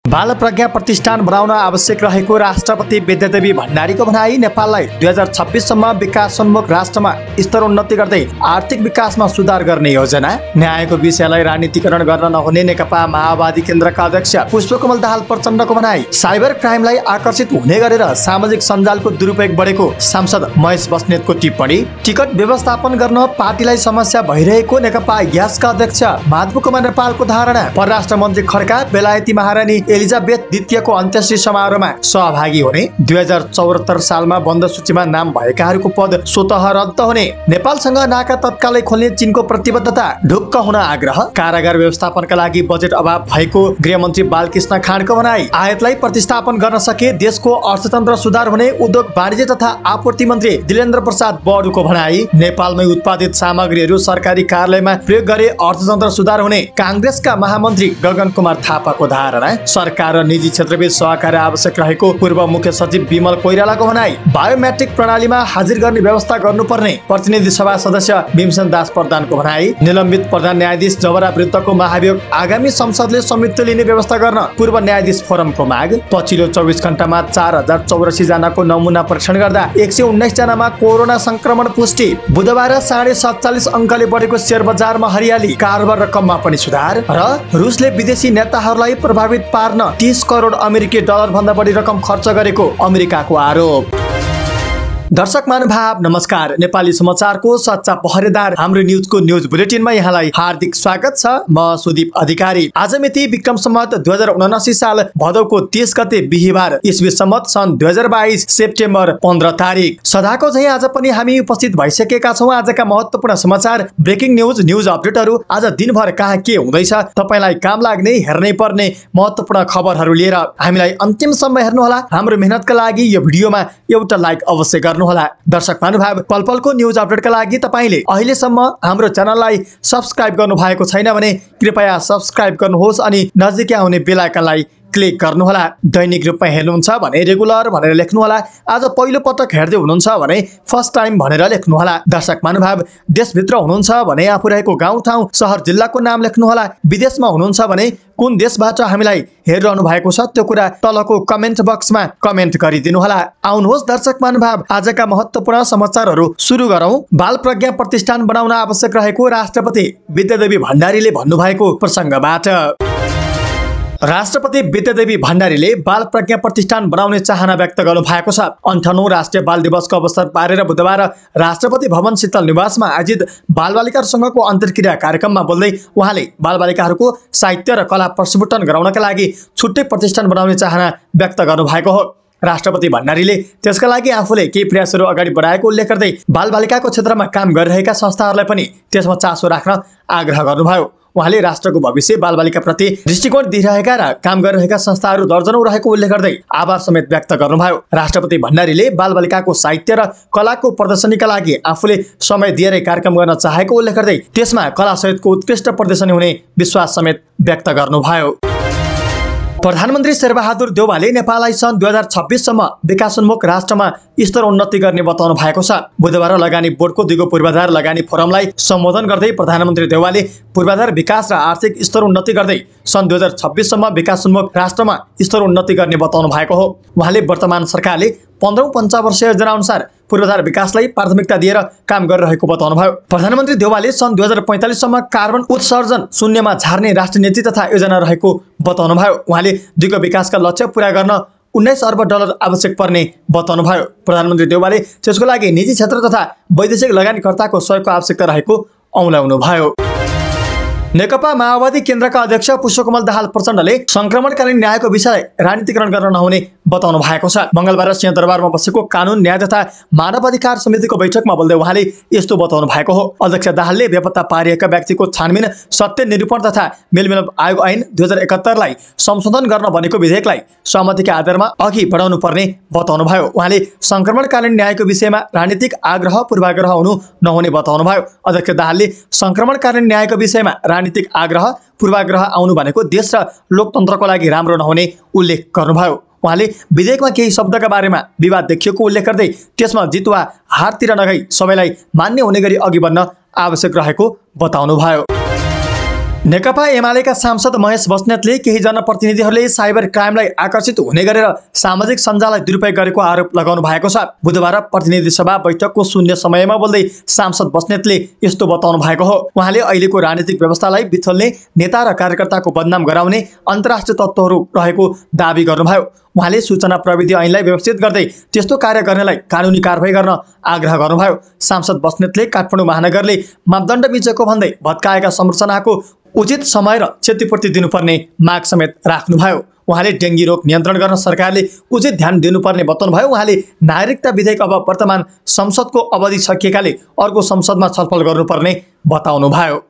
बाल प्रज्ञा प्रतिष्ठान बनाउन आवश्यक रहेको राष्ट्रपति विद्यादेवी भण्डारीको भनाई। नेपाललाई 2026 सम्म विकासोन्मुख राष्ट्रमा स्तरोन्नति गर्दै आर्थिक विकासमा सुधार गर्ने योजना। न्यायको विषयलाई राजनीतिकरण गर्न नहुने नेकपा माओवादी केन्द्रका अध्यक्ष पुष्पकमल दाहाल प्रचण्डको भनाई। साइबर क्राइमलाई आकर्षित हुने गरेर सामाजिक सञ्जालको दुरुपयोग बढेको सांसद महेश बस्नेतको टिप्पणी। टिकट व्यवस्थापन गर्न पार्टीलाई समस्या भइरहेको नेकपा ग्यासका अध्यक्ष माधव कुमार नेपालको धारणा। परराष्ट्र मन्त्री खड्का बेलायती महारानी एलिजाबेथ द्वितीयको अन्त्येष्टि समारोहमा सहभागी हुने। 2074 सालमा बन्द सूचीमा नाम भएकाहरूको पद स्वतः रद्द हुने। नेपालसँग नाका तत्कालै खोल्ने चीनको प्रतिबद्धता ढुक्क हुन आग्रह। कारागार व्यवस्थापनका लागि बजेट अभाव भएको गृहमन्त्री बालकृष्ण खाँडको भनाई। आयातलाई प्रतिस्थापन गर्न सके देशको अर्थतन्त्र सुधार हुने उद्योग वाणिज्य तथा आपूर्ति मन्त्री दिलेन्द्र प्रसाद बडुको भनाई। नेपालमै उत्पादित सामग्रीहरू सरकारी कार्यालयमा प्रयोग गरे अर्थतन्त्र सुधार हुने कांग्रेसका महामन्त्री गगन कुमार थापाको धारणा। सरकार र निजी क्षेत्रबीच सहकार्य आवश्यक रहेको पूर्व मुख्य सचिव विमल कोइरालाको भनाई। बायोमेट्रिक प्रणालीमा हाजिर गर्ने व्यवस्था गर्नुपर्ने प्रतिनिधि सभा सदस्य भीमसेन दास प्रधानको भनाई। निलम्बित प्रधान न्यायाधीश जबरा विरुद्धको महाभियोग आगामी संसदले संयुक्त लिने व्यवस्था गर्न पूर्व न्यायाधीश फोरमको माग। पछिल्लो 24 घण्टामा 4084 जनाको नमुना परीक्षण गर्दा 119 जनामा कोरोना संक्रमण पुष्टि। बुधबार 47.5 अङ्कले बढेको शेयर बजारमा हरियाली। कारोबार रकममा पनि सुधार। र रुसले विदेशी नेताहरूलाई प्रभावित पार्न 30 करोड अमेरिकी डलर भन्दा बढी रकम खर्च गरेको अमेरिकाको आरोप। दर्शक महानुभाव नमस्कार। नेपाली समाचारको सच्चा पहरेदार हाम्रो न्यूजको न्यूज बुलेटिनमा यहाँलाई हार्दिक स्वागत छ। म सुदीप अधिकारी। आज मिति विक्रम सम्वत 2079 साल भदौको 30 गते बिहीबार, ईस्वी सम्वत सन् 2022 सेप्टेम्बर 15 तारिक। सदाको झैं आज पनि हामी उपस्थित भइसकेका छौं आजका महत्त्वपूर्ण समाचार, ब्रेकिङ न्यूज अपडेटहरू, आज दिनभर कहाँ के हुँदैछ, तपाईलाई काम लाग्ने हेर्नै पर्ने महत्त्वपूर्ण खबरहरू लिएर हामीलाई अन्तिमसम्म हेर्नुहोला। हाम्रो मेहनतका लागि यो भिडियोमा एउटा लाइक अवश्य गर्नुहोला। दर्शक महानुभाव, पलपलको न्यूज अपडेटका लागि तपाईले अहिलेसम्म हाम्रो च्यानललाई सब्स्क्राइब गर्नु भएको छैन भने कृपया सब्स्क्राइब गर्नुहोस् अनि नजिकै आउने बेल आइकनलाई क्लिक गर्नुहोला। दैनिक रूपमा हेर्नुहुन्छ भने रेगुलर भनेर लेख्नुहोला। आज पहिलो पटक हेर्दै हुनुहुन्छ भने फर्स्ट टाइम भनेर लेख्नुहोला। दर्शक महानुभाव, देशभित्र हुनुहुन्छ भने आफू रहेको गाउँ ठाउँ सहर जिल्लाको नाम लेख्नुहोला। विदेशमा हुनुहुन्छ भने कुन देशबाट हामीलाई हेरिरहनु भएको छ त्यो कुरा तलको कमेन्ट बक्समा कमेन्ट गरिदिनुहोला। आउनुहोस् दर्शक महानुभाव, आजका महत्त्वपूर्ण समाचारहरू सुरु गरौँ। बाल प्रज्ञा प्रतिष्ठान बनाउन आवश्यक रहेको राष्ट्रपति विद्यादेवी भण्डारीले भन्नुभएको प्रसङ्गबाट। राष्ट्रपति विद्यादेवी भण्डारीले बाल प्रज्ञा प्रतिष्ठान बनाउने चाहना व्यक्त गर्नु भएको छ। 58औं राष्ट्रिय बाल दिवसको अवसर पारेर बुधबार राष्ट्रपति भवन शीतल निवासमा आयोजित बालबालिकाहरूसँगको अन्तर्क्रिया कार्यक्रममा बोल्दै उहाँले बालबालिकाहरूको साहित्य र कला प्रस्फुटन गराउनका लागि छुट्टै प्रतिष्ठान बनाउने चाहना व्यक्त गर्नु भएको हो। राष्ट्रपति भण्डारीले त्यसका लागि आफूले केही प्रयासहरू अगाडि बढाएको उल्लेख गर्दै बालबालिकाको क्षेत्रमा काम गरिरहेका संस्थाहरूलाई पनि त्यसमा चासो राख्न आग्रह गर्नुभयो। उहाँले राष्ट्रको भविष्य बालबालिकाप्रति दृष्टिकोण दिइरहेका र काम गरिरहेका संस्थाहरू दर्जनौं रहेको उल्लेख गर्दै आभार समेत व्यक्त गर्नुभयो। राष्ट्रपति भण्डारीले बालबालिकाको साहित्य र कलाको प्रदर्शनीका लागि आफूले समय दिएरै कार्यक्रम गर्न चाहेको उल्लेख गर्दै त्यसमा कला सहितको उत्कृष्ट प्रदर्शनी हुने विश्वास समेत व्यक्त गर्नुभयो। प्रधानमन्त्री शेरबहादुर देउवाले नेपाललाई सन् 2026 सम्म विकासोन्मुख राष्ट्रमा स्तरोन्नति गर्ने बताउनु भएको छ। बुधबार लगानी बोर्डको दिगो पूर्वाधार लगानी फोरमलाई सम्बोधन गर्दै प्रधानमन्त्री देउवाले पूर्वाधार विकास र आर्थिक स्तरोन्नति गर्दै सन् 2026 सम्म विकासोन्मुख राष्ट्रमा स्तरोन्नति गर्ने बताउनु भएको हो। उहाँले वर्तमान सरकारले 15औं पञ्चवर्षीय योजना अनुसार पूर्वाधार विकासलाई प्राथमिकता दिएर काम गरिरहेको बताउनुभयो। प्रधानमन्त्री देउवाले सन् 2045 सम्म कार्बन उत्सर्जन शून्यमा झार्ने राष्ट्रिय नीति तथा योजना रहेको बताउनुभयो। उहाँले दिगो विकासका लक्ष्य पूरा गर्न 19 अर्ब डलर आवश्यक पर्ने बताउनुभयो। प्रधानमन्त्री देउवाले त्यसको लागि निजी क्षेत्र तथा वैदेशिक लगानीकर्ताको सहयोगको आवश्यकता रहेको औँल्याउनुभयो। नेकपा माओवादी केन्द्रका अध्यक्ष पुष्पकमल दाहाल प्रचण्डले संक्रमणकालीन न्यायको विषयलाई राजनीतिकरण गर्न नहुने बताउनु भएको छ। मंगलबार सिंहदरबारमा बसेको कानून न्याय तथा मानवाधिकार समितिको बैठकमा बोल्दै उहाँले यस्तो बताउनु भएको हो। अध्यक्ष दाहालले बेपत्ता पारिएका व्यक्तिको छानबिन, सत्य निरूपण तथा मेलमिलाप आयोग ऐन 2071 लाई संशोधन गर्न बनेको विधेयकलाई सहमतिका आधारमा अघि बढाउनु पर्ने बताउनुभयो। उहाँले संक्रमणकालीन न्यायको विषयमा राजनीतिक आग्रह पूर्वाग्रह हुनु नहुने बताउनुभयो। अध्यक्ष दाहालले संक्रमणकालीन न्यायको विषयमा राजनीतिक आग्रह पूर्वाग्रह आउनु भनेको देश र लोकतन्त्रको लागि राम्रो नहुने उल्लेख गर्नुभयो। उहाँले विधेयकमा केही शब्दका बारेमा विवाद देखिएको उल्लेख गर्दै त्यसमा जित वा हारतिर नगई सबैलाई मान्य हुने गरी अघि बढ्न आवश्यक रहेको बताउनुभयो। नेकपा एमालेका सांसद महेश बस्नेतले केही जनप्रतिनिधिहरूले साइबर क्राइमलाई आकर्षित हुने गरेर सामाजिक सञ्जाललाई दुरुपयोग गरेको आरोप लगाउनु भएको छ। बुधबार प्रतिनिधि सभा बैठकको शून्य समयमा बोल्दै सांसद बस्नेतले यस्तो बताउनु भएको हो। उहाँले अहिलेको राजनीतिक व्यवस्थालाई बिथोल्ने, नेता र कार्यकर्ताको बदनाम गराउने अन्तर्राष्ट्रिय तत्त्वहरू रहेको दावी गर्नुभयो। उहाँले सूचना प्रविधि ऐनलाई व्यवस्थित गर्दै त्यस्तो कार्य गर्नेलाई कानुनी कारबाही गर्न आग्रह गर्नुभयो। सांसद बस्नेतले काठमाडौँ महानगरले मापदण्ड मिचेको भन्दै भत्काएका संरचनाको उचित समय र क्षतिपूर्ति दिनुपर्ने माग समेत राख्नुभयो। उहाँले डेङ्गी रोग नियन्त्रण गर्न सरकारले उचित ध्यान दिनुपर्ने बताउनुभयो। उहाँले नागरिकता विधेयक अब वर्तमान संसदको अवधि सकिएकाले अर्को संसदमा छलफल गर्नुपर्ने बताउनुभयो।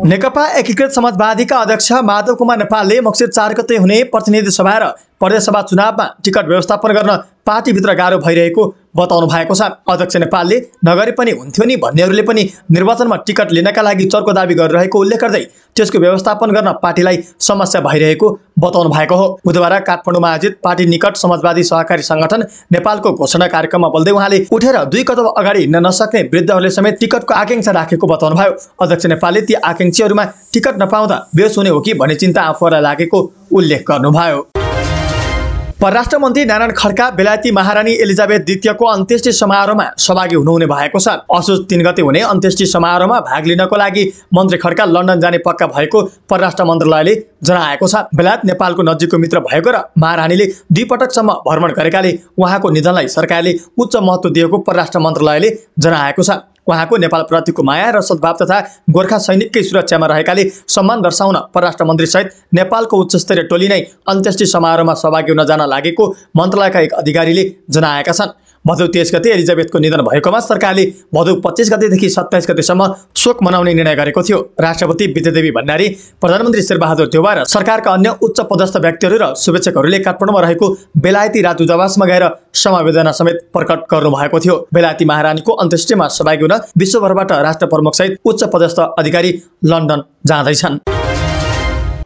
नेकपा एकीकृत समाजवादीका अध्यक्ष माधव कुमार नेपालले मक्सिर 4 गते हुने प्रतिनिधि सभा र प्रदेशसभा चुनावमा टिकट व्यवस्थापन गर्न पार्टीभित्र गाह्रो भइरहेको बताउनु भएको छ। अध्यक्ष नेपालले नगरे पनि हुन्थ्यो नि भन्नेहरूले पनि निर्वाचनमा टिकट लिनका लागि चर्को दावी गरिरहेको उल्लेख गर्दै त्यसको व्यवस्थापन गर्न पार्टीलाई समस्या भइरहेको बताउनु भएको हो। बुधबार काठमाडौँमा आयोजित पार्टी निकट समाजवादी सहकारी संगठन नेपालको घोषणा कार्यक्रममा बोल्दै उहाँले उठेर 2 कदम अगाडि हिँड्न नसक्ने वृद्धहरूले समेत टिकटको आकांक्षा राखेको बताउनुभयो। अध्यक्ष नेपालले ती आकांक्षीहरूमा टिकट नपाउँदा बेहोस हुने हो कि भन्ने चिन्ता आफूलाई लागेको उल्लेख गर्नुभयो। परराष्ट्र मन्त्री नारायण खड्का बेलायती महारानी एलिजाबेथ द्वितीयको अन्त्येष्टि समारोहमा सहभागी हुनुहुने भएको छ। असोज 3 गते हुने अन्त्येष्टि समारोहमा भाग लिनको लागि मन्त्री खड्का लन्डन जाने पक्का भएको परराष्ट्र मन्त्रालयले जनाएको छ। बेलायत नेपालको नजिकको मित्र भएको र महारानीले 2 पटकसम्म भ्रमण गरेकाले उहाँको निधनलाई सरकारले उच्च महत्त्व दिएको परराष्ट्र मन्त्रालयले जनाएको छ। उहाँको नेपालप्रतिको माया र सद्भाव तथा गोर्खा सैनिककै सुरक्षामा रहेकाले सम्मान दर्शाउन परराष्ट्र मन्त्री सहित नेपालको उच्चस्तरीय टोली नै अन्त्येष्टि समारोहमा सहभागी हुन जान लागेको मन्त्रालयका एक अधिकारीले जनाएका छन्। भदौ 23 गते एलिजाबेथको निधन भएकोमा सरकारले भदौ 25 गतेदेखि 27 गतेसम्म शोक मनाउने निर्णय गरेको थियो। राष्ट्रपति विद्यादेवी भण्डारी, प्रधानमन्त्री शेरबहादुर देउवा र सरकारका अन्य उच्च पदस्थ व्यक्तिहरू र शुभेच्छकहरूले काठमाडौँमा रहेको बेलायती राजदूतावासमा गएर समवेदना समेत प्रकट गर्नुभएको थियो। बेलायती महारानीको अन्त्येष्टिमा सहभागी हुन विश्वभरबाट राष्ट्र प्रमुख सहित उच्च पदस्थ अधिकारी लन्डन जाँदैछन्।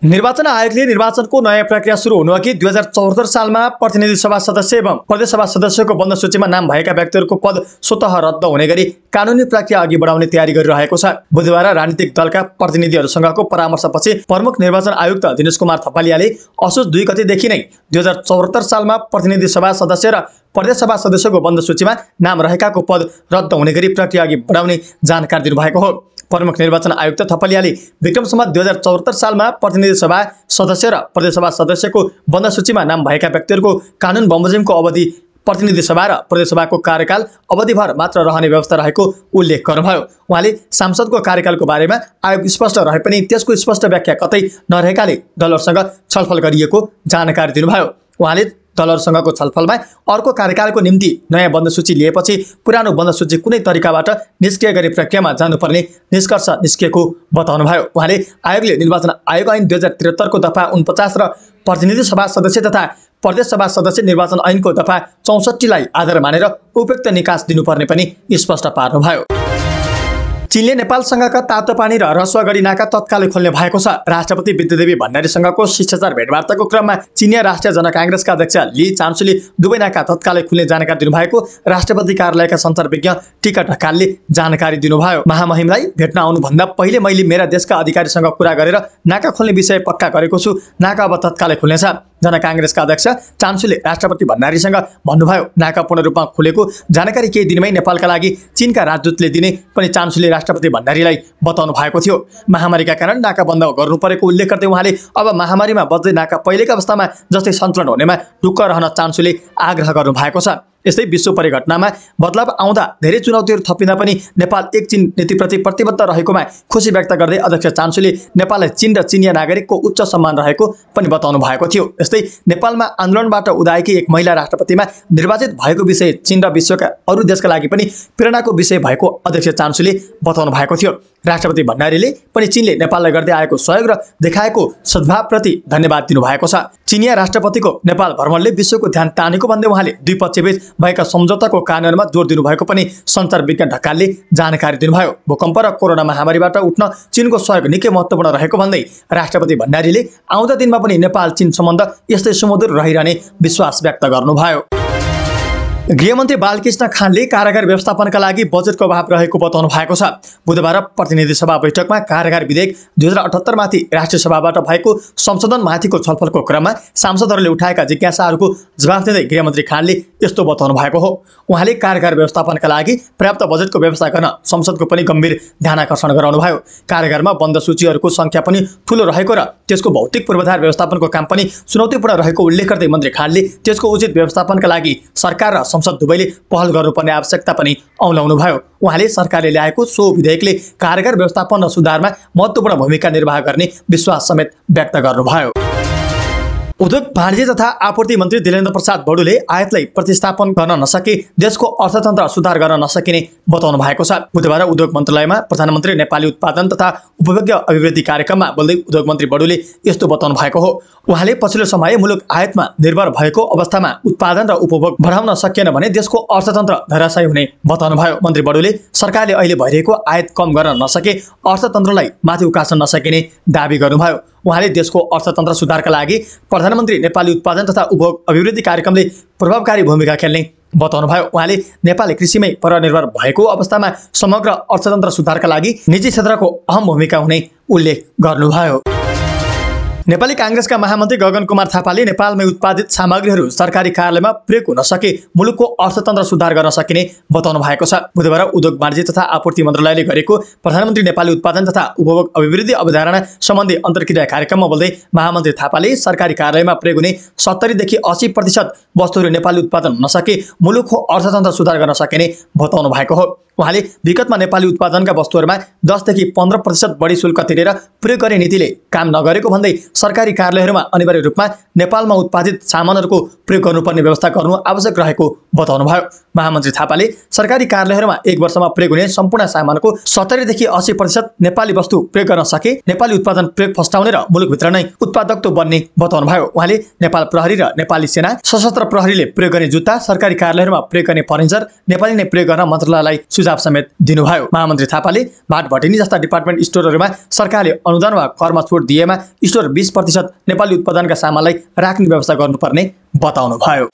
निर्वाचन आयोगले निर्वाचनको नयाँ प्रक्रिया सुरु हुनुअघि 2074 सालमा प्रतिनिधि सभा सदस्य एवं प्रदेश सभा सदस्यको बन्द सूचीमा नाम भएका व्यक्तिहरूको पद स्वतः रद्द हुने गरी कानुनी प्रक्रिया अघि बढाउने तयारी गरिरहेको छ। बुधबार राजनीतिक दलका प्रतिनिधिहरूसँगको परामर्शपछि प्रमुख निर्वाचन आयुक्त दिनेश कुमार थपलियाले असोज 2 गतेदेखि नै 2074 सालमा प्रतिनिधि सभा सदस्य र प्रदेश सभा सदस्यको बन्द सूचीमा नाम रहेकाको पद रद्द हुने गरी प्रक्रिया अघि बढाउने जानकारी दिनुभएको हो। प्रमुख निर्वाचन आयुक्त थपलियाले विक्रम सम्वत 2074 सालमा प्रतिनिधि सभा सदस्य र प्रदेश सभा सदस्यको बन्द सूचीमा नाम भएका व्यक्तिहरूको कानुन बमोजिमको अवधि प्रतिनिधि सभा र प्रदेश सभाको कार्यकाल अवधिभर मात्र रहने व्यवस्था रहेको उल्लेख गर्नुभयो। उहाँले सांसदको कार्यकालको बारेमा आयोग स्पष्ट रहे पनि त्यसको स्पष्ट व्याख्या कतै नरहेकाले दलहरूसँग छलफल गरिएको जानकारी दिनुभयो। उहाँले दलहरूसँगको छलफलमा अर्को कार्यकालको निम्ति नयाँ बन्द सूची लिएपछि पुरानो बन्द सूची कुनै तरिकाबाट निष्क्रिय गर्ने प्रक्रियामा जानुपर्ने निष्कर्ष निस्किएको बताउनुभयो। उहाँले आयोगले निर्वाचन आयोग ऐन 2073 को दफा 49 र प्रतिनिधि सभा सदस्य तथा प्रदेश सभा सदस्य निर्वाचन ऐनको दफा 64 लाई आधार मानेर उपयुक्त निकास दिनुपर्ने पनि स्पष्ट पार्नुभयो। चीनले नेपालसँगका तातोपानी र रसुवागढी नाका तत्कालै खोल्ने भएको छ। राष्ट्रपति विद्यादेवी भण्डारीसँगको शिष्टाचार भेटवार्ताको क्रममा चिनिया राष्ट्रिय जनकांग्रेसका अध्यक्ष ली चान्सुले दुवै नाका तत्कालै खुल्ने जानकारी दिनुभएको राष्ट्रपति कार्यालयका सञ्चार विज्ञ टीका ढकालले जानकारी दिनुभयो। महामहिमलाई भेट्न आउनुभन्दा पहिले मैले मेरा देशका अधिकारीसँग कुरा गरेर नाका खोल्ने विषय पक्का गरेको छु। नाका अब तत्कालै खुल्नेछ। जनकांग्रेसका अध्यक्ष चान्सुले राष्ट्रपति भण्डारीसँग भन्नुभयो। नाका पूर्ण रूपमा खुलेको जानकारी केही दिनमै नेपालका लागि चीनका राजदूतले दिने पनि चान्सुले राष्ट्रपति भण्डारीलाई बताउनु भएको थियो। महामारीका कारण नाका बन्द गर्नु परेको उल्लेख गर्दै उहाँले अब महामारीमा बच्दै नाका पहिलेका अवस्थामा जस्तै सञ्चालन हुनेमा ढुक्क रहन चान्सुले आग्रह गर्नु भएको छ। यस्तै विश्व परिघटनामा बदलाव आउँदा धेरै चुनौतीहरू थपिँदा पनि नेपाल एक चीन नीतिप्रति प्रतिबद्ध रहेकोमा खुसी व्यक्त गर्दै अध्यक्ष चान्सुले नेपाललाई चीन र चिनिया नागरिकको उच्च सम्मान रहेको पनि बताउनु भएको थियो। यस्तै नेपालमा आन्दोलनबाट उदाएकी एक महिला राष्ट्रपतिमा निर्वाचित भएको विषय चीन र विश्वका अरू देशका लागि पनि प्रेरणाको विषय भएको अध्यक्ष चान्सुले बताउनु भएको थियो। राष्ट्रपति भण्डारीले पनि चीनले नेपाललाई गर्दै आएको सहयोग र देखाएको सद्भावप्रति धन्यवाद दिनुभएको छ। चिनिया राष्ट्रपतिको नेपाल भ्रमणले विश्वको ध्यान तानेको भन्दै उहाँले द्विपक्षीयबीच भएका सम्झौताको कानुनमा जोड दिनुभएको पनि सञ्चार विज्ञ ढकालले जानकारी दिनुभयो। भूकम्प र कोरोना महामारीबाट उठ्न चीनको सहयोग निकै महत्त्वपूर्ण रहेको भन्दै राष्ट्रपति भण्डारीले आउँदा दिनमा पनि नेपाल चीन सम्बन्ध यस्तै सुमधुर रहिरहने विश्वास व्यक्त गर्नुभयो। गृहमन्त्री बालकृष्ण खानले कारागार व्यवस्थापनका लागि बजेटको अभाव रहेको बताउनु भएको छ। बुधबार प्रतिनिधि सभा बैठकमा कारागार विधेयक 2078 माथि राष्ट्रिय सभाबाट भएको संशोधनमाथिको छलफलको क्रममा सांसदहरूले उठाएका जिज्ञासाहरूको जवाफ दिँदै गृहमन्त्री खानले यस्तो बताउनु भएको हो। उहाँले कारागार व्यवस्थापनका लागि पर्याप्त बजेटको व्यवस्था गर्न संसदको पनि गम्भीर ध्यानाकर्षण गराउनुभयो। कारागारमा बन्द सूचीहरूको सङ्ख्या पनि ठूलो रहेको र त्यसको भौतिक पूर्वाधार व्यवस्थापनको काम पनि चुनौतीपूर्ण रहेको उल्लेख गर्दै मन्त्री खानले त्यसको उचित व्यवस्थापनका लागि सरकार र संसद दुवैले पहल गर्नुपर्ने आवश्यकता पनि औलाउनुभयो। उहाँले सरकारले ल्याएको सो विधेयकले कारागार व्यवस्थापन र सुधारमा महत्त्वपूर्ण भूमिका निर्वाह गर्ने विश्वास समेत व्यक्त गर्नुभयो। उद्योग वाणिज्य तथा आपूर्ति मन्त्री दिलेन्द्र प्रसाद बडुले आयातलाई प्रतिस्थापन गर्न नसके देशको अर्थतन्त्र सुधार गर्न नसकिने बताउनु भएको छ। बुधबार उद्योग मन्त्रालयमा प्रधानमन्त्री नेपाली उत्पादन तथा उपभोग्य अभिवृद्धि कार्यक्रममा बोल्दै उद्योग मन्त्री बडुले यस्तो बताउनु भएको हो। उहाँले पछिल्लो समय मुलुक आयातमा निर्भर भएको अवस्थामा उत्पादन र उपभोग बढाउन सकिएन भने देशको अर्थतन्त्र धराशायी हुने बताउनुभयो। मन्त्री बडुले सरकारले अहिले भइरहेको आयात कम गर्न नसके अर्थतन्त्रलाई माथि उकास्न नसकिने दावी गर्नुभयो। उहाँले देशको अर्थतन्त्र सुधारका लागि प्रधानमन्त्री नेपाली उत्पादन तथा उपभोग अभिवृद्धि कार्यक्रमले प्रभावकारी भूमिका खेल्ने बताउनुभयो। उहाँले नेपाल कृषिमै परनिर्भर भएको अवस्थामा समग्र अर्थतन्त्र सुधारका लागि निजी क्षेत्रको अहम भूमिका हुने उल्लेख गर्नुभयो। नेपाली कांग्रेसका महामन्त्री गगन कुमार थापाले नेपालमै उत्पादित सामग्रीहरू सरकारी कार्यालयमा प्रयोग हुन सके मुलुकको अर्थतन्त्र सुधार गर्न सकिने बताउनु भएको छ। बुधबार उद्योग वाणिज्य तथा आपूर्ति मन्त्रालयले गरेको प्रधानमन्त्री नेपाली उत्पादन तथा उपभोग अभिवृद्धि अवधारणा सम्बन्धी अन्तर्क्रिया कार्यक्रममा बोल्दै महामन्त्री थापाले सरकारी कार्यालयमा प्रयोग हुने 70 देखि 80% वस्तुहरू नेपाली उत्पादन हुन सके मुलुकको अर्थतन्त्र सुधार गर्न सकिने बताउनु भएको हो। उहाँले विगतमा नेपाली उत्पादनका वस्तुहरूमा 10 देखि 15% बढी शुल्क तिरेर प्रयोग गर्ने नीतिले काम नगरेको भन्दै सरकारी कार्यालयहरूमा अनिवार्य रूपमा नेपालमा उत्पादित सामानहरूको प्रयोग गर्नुपर्ने व्यवस्था गर्नु आवश्यक रहेको बताउनुभयो। महामन्त्री थापाले सरकारी कार्यालयहरूमा एक वर्षमा प्रयोग हुने सम्पूर्ण सामानको 70 देखि 80% नेपाली वस्तु प्रयोग गर्न सके नेपाली उत्पादन प्रयोग फस्टाउने र मुलुकभित्र नै उत्पादकत्व बन्ने बताउनुभयो। उहाँले नेपाल प्रहरी र नेपाली सेना सशस्त्र प्रहरीले प्रयोग गर्ने जुत्ता सरकारी कार्यालयहरूमा प्रयोग गर्ने फर्निचर नेपाली नै प्रयोग गर्न मन्त्रालयलाई सुझाव समेत दिनुभयो। महामन्त्री थापाले भाटभटिनी जस्ता डिपार्टमेन्ट स्टोरहरूमा सरकारले अनुदान वा करमा छुट दिएमा स्टोर 20% नेपाली उत्पादनका सामानलाई राख्ने व्यवस्था गर्नुपर्ने बताउनुभयो।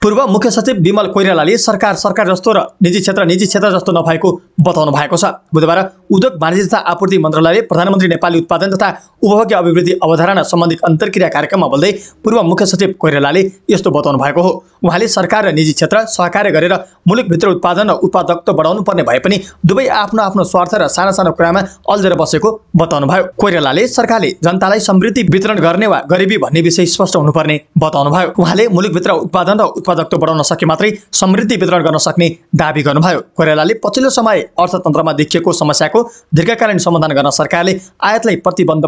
पूर्व मुख्य सचिव विमल कोइरालाले सरकार जस्तो र निजी क्षेत्र जस्तो नभएको बताउनु भएको छ। बुधबार उद्योग वाणिज्य तथा आपूर्ति मन्त्रालयले प्रधानमन्त्री नेपाली उत्पादन तथा उपभोग्य अभिवृद्धि अवधारणा सम्बन्धी अन्तर्क्रिया कार्यक्रममा बोल्दै पूर्व मुख्य सचिव कोइरालाले यस्तो बताउनु भएको हो। उहाँले सरकार र निजी क्षेत्र सहकार्य गरेर मुलुकभित्र उत्पादन र उत्पादकत्व बढाउनु पर्ने भए पनि दुवै आफ्नो आफ्नो स्वार्थ र साना कुरामा अल्झेर बसेको बताउनुभयो। कोइरालाले सरकारले जनतालाई समृद्धि वितरण गर्ने वा गरिबी भन्ने विषय स्पष्ट हुनुपर्ने बताउनुभयो। उहाँले मुलुकभित्र उत्पादन र उत्पादकत्व बढाउन सके मात्रै समृद्धि वितरण गर्न सक्ने दावी गर्नुभयो। कोइरालाले पछिल्लो समय अर्थतन्त्रमा देखिएको समस्याको दीर्घकालीन समाधान गर्न सरकारले आयातलाई प्रतिबन्ध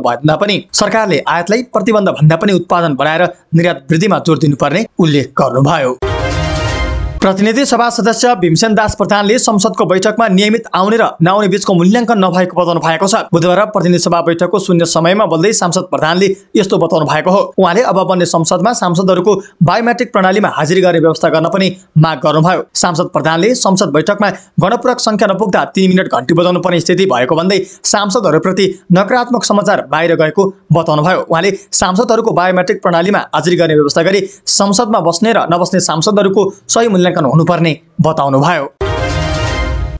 भन्दा पनि उत्पादन बढाएर निर्यात वृद्धिमा जोड दिनुपर्ने उल्लेख गर्नुभयो। प्रतिनिधि सभा सदस्य भीमसेन दास प्रधानले संसदको बैठकमा नियमित आउने र नआउने बीचको मूल्याङ्कन नभएको बताउनु भएको छ। बुधबार प्रतिनिधि सभा बैठकको शून्य समयमा बोल्दै सांसद प्रधानले यस्तो बताउनु भएको हो। उहाँले अब बन्ने संसदमा सांसदहरूको बायोमेट्रिक प्रणालीमा हाजिरी गर्ने व्यवस्था गर्न पनि माग गर्नुभयो। सांसद प्रधानले संसद बैठकमा गणपूरक संख्या नपुग्दा 3 मिनट घण्टी बजाउनु पर्ने स्थिति भएको भन्दै सांसदहरूप्रति नकारात्मक समाचार बाहिर गएको बताउनुभयो। उहाँले सांसदहरूको बायोमेट्रिक प्रणालीमा हाजिरी गर्ने व्यवस्था गरी संसदमा बस्ने र नबस्ने सांसदहरूको सही मूल्याङ्कन हुनुपर्ने बताउनुभयो।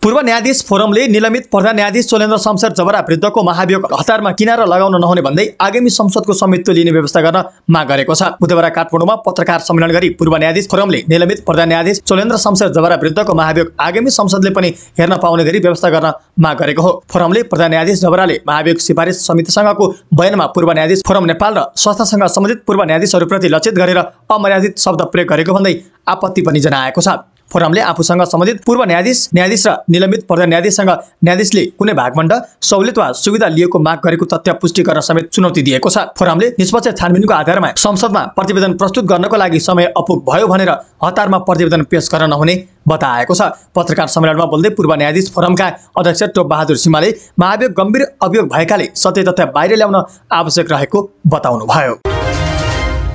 पूर्व न्यायाधीश फोरमले निलम्बित प्रधान न्यायाधीश चोलेन्द्र शमशेर जबरा विरुद्धको महाभियोग हतारमा किनारा लगाउन नहुने भन्दै आगामी संसदको स्वामित्व लिने व्यवस्था गर्न माग गरेको छ। बुधबार काठमाडौँमा पत्रकार सम्मेलन गरी पूर्व न्यायाधीश फोरमले निलम्बित प्रधान न्यायाधीश चोलेन्द्र शमशेर जबरा विरुद्धको महाभियोग आगामी संसदले पनि हेर्न पाउने गरी व्यवस्था गर्न माग गरेको हो। फोरमले प्रधान न्यायाधीश जबराले महाभियोग सिफारिस समितिसँगको बयानमा पूर्व न्यायाधीश फोरम नेपाल र संस्थासँग सम्बन्धित पूर्व न्यायाधीशहरूप्रति लक्षित गरेर अमर्यादित शब्द प्रयोग गरेको भन्दै आपत्ति पनि जनाएको छ। फोरमले आफूसँग सम्बन्धित पूर्व न्यायाधीश र निलम्बित प्रधान न्यायाधीशसँग न्यायाधीशले कुनै भागमण्ड सहुलियत वा सुविधा लिएको माग गरेको तथ्य पुष्टि गर्न समेत चुनौती दिएको छ। फोरमले निष्पक्ष छानबिनको आधारमा संसदमा प्रतिवेदन प्रस्तुत गर्नको लागि समय अपुग भयो भनेर हतारमा प्रतिवेदन पेश गर्न नहुने बताएको छ। पत्रकार सम्मेलनमा बोल्दै पूर्व न्यायाधीश फोरमका अध्यक्ष टोप बहादुर सिंहले महाभियोग गम्भीर अभियोग भएकाले सत्य तथ्य बाहिर ल्याउन आवश्यक रहेको बताउनुभयो।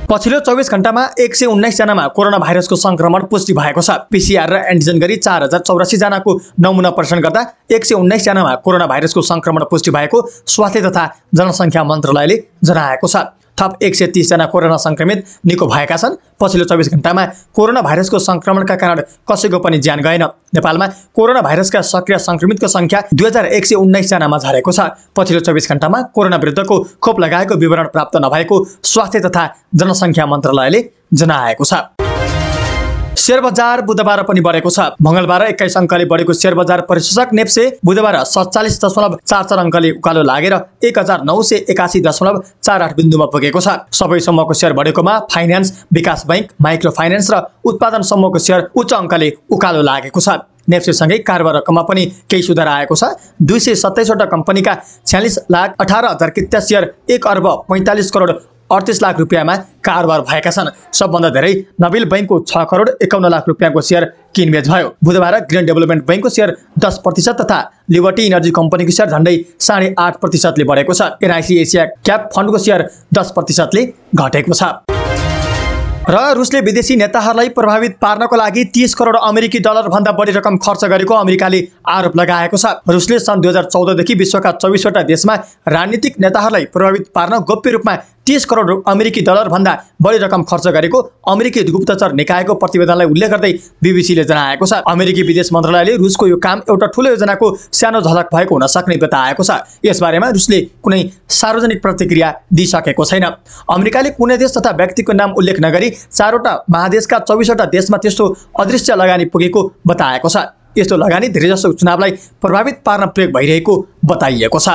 पछिल्लो 24 घण्टामा 119 जनामा कोरोना भाइरसको संक्रमण पुष्टि भएको छ। पीसीआर र एन्टिजन गरी 4084 जनाको नमुना परीक्षण गर्दा 119 जनामा कोरोना भाइरसको संक्रमण पुष्टि भएको स्वास्थ्य तथा जनसङ्ख्या मन्त्रालयले जनाएको छ। थप 130 जना कोरोना संक्रमित निको भएका छन्। पछिल्लो 24 घण्टामा कोरोना भाइरसको संक्रमणका कारण कसैको पनि ज्यान गएन। नेपालमा कोरोना भाइरसका सक्रिय संक्रमितको संख्या 2119 जनामा झरेको छ। पछिल्लो 24 घण्टामा कोरोना विरुद्धको खोप लगाएको विवरण प्राप्त नभएको स्वास्थ्य तथा जनसङ्ख्या मन्त्रालयले जनाएको छ। शेयर बजार बुधबार पनि बढेको छ। मंगलबार 21 अङ्कले बढेको शेयर बजार परिसूचक नेप्से बुधबार 47.44 अङ्कले उकालो लागेर 1981.48 बिन्दुमा पुगेको छ। सबै समूहको शेयर बढेकोमा फाइनान्स, विकास बैंक, माइक्रो फाइनान्स र उत्पादन समूहको शेयर उच्च अङ्कले उकालो लागेको छ। नेप्सेसँगै कारोबार रकममा पनि केही सुधार आएको छ। 227 वटा कम्पनीका 46,18,000 किता शेयर 1,45,38,00,000 रुपियाँमा कारोबार भएका छन्। सबभन्दा धेरै नबिल बैंकको 6,51,00,000 रुपियाँको शेयर किनबेच भयो। बुधबार ग्रिन डेभलपमेन्ट बैंकको शेयर 10% तथा लिबर्टी इनर्जी कम्पनीको शेयर झन्डै 8.5% ले बढेको छ। एनआइसी एसिया क्याप फन्डको शेयर 10% ले घटेको छ। र रुसले विदेशी नेताहरूलाई प्रभावित पार्नको लागि 30 करोड अमेरिकी डलर भन्दा बढी रकम खर्च गरेको अमेरिकाले आरोप लगाएको छ। रुसले सन् 2014 देखि विश्वका 24 वटा देशमा राजनीतिक नेताहरूलाई प्रभावित पार्न गोप्य रूपमा 30 करोड अमेरिकी डलर भन्दा बढी रकम खर्च गरेको अमेरिकी गुप्तचर निकायको प्रतिवेदनलाई उल्लेख गर्दै बीबीसीले जनाएको छ। अमेरिकी विदेश मन्त्रालयले रुसको यो काम एउटा ठूलो योजनाको सानो झलक भएको हुन सक्ने बताएको छ। यसबारेमा रुसले कुनै सार्वजनिक प्रतिक्रिया दिइसकेको छैन। अमेरिकाले कुनै देश तथा व्यक्तिको नाम उल्लेख नगरी 4 वटा महादेशका 24 वटा देशमा त्यस्तो अदृश्य लगानी पुगेको बताएको छ। यस्तो लगानी धेरैजसो चुनावलाई प्रभावित पार्न प्रयोग भइरहेको बताइएको छ।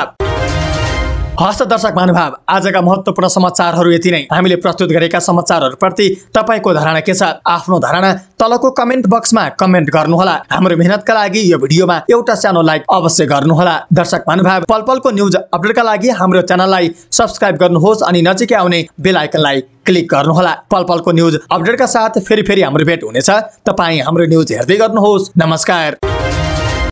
हस्त दर्शक महानुभाव, आजका महत्त्वपूर्ण समाचारहरू यति नै। हामीले प्रस्तुत गरेका समाचारहरूप्रति तपाईको धारणा के छ? आफ्नो धारणा तलको कमेन्ट बक्समा कमेन्ट गर्नुहोला। हाम्रो मेहनतका लागि यो भिडियोमा एउटा सानो लाइक अवश्य गर्नुहोला। दर्शक महानुभाव, पलपलको न्यूज अपडेटका लागि हाम्रो च्यानललाई सब्स्क्राइब गर्नुहोस् अनि नजिकै आउने बेल आइकनलाई क्लिक गर्नुहोला। पलपलको न्यूज अपडेटका साथ फेरि हाम्रो भेट हुनेछ। तपाईँ हाम्रो न्यूज हेर्दै गर्नुहोस्। नमस्कार।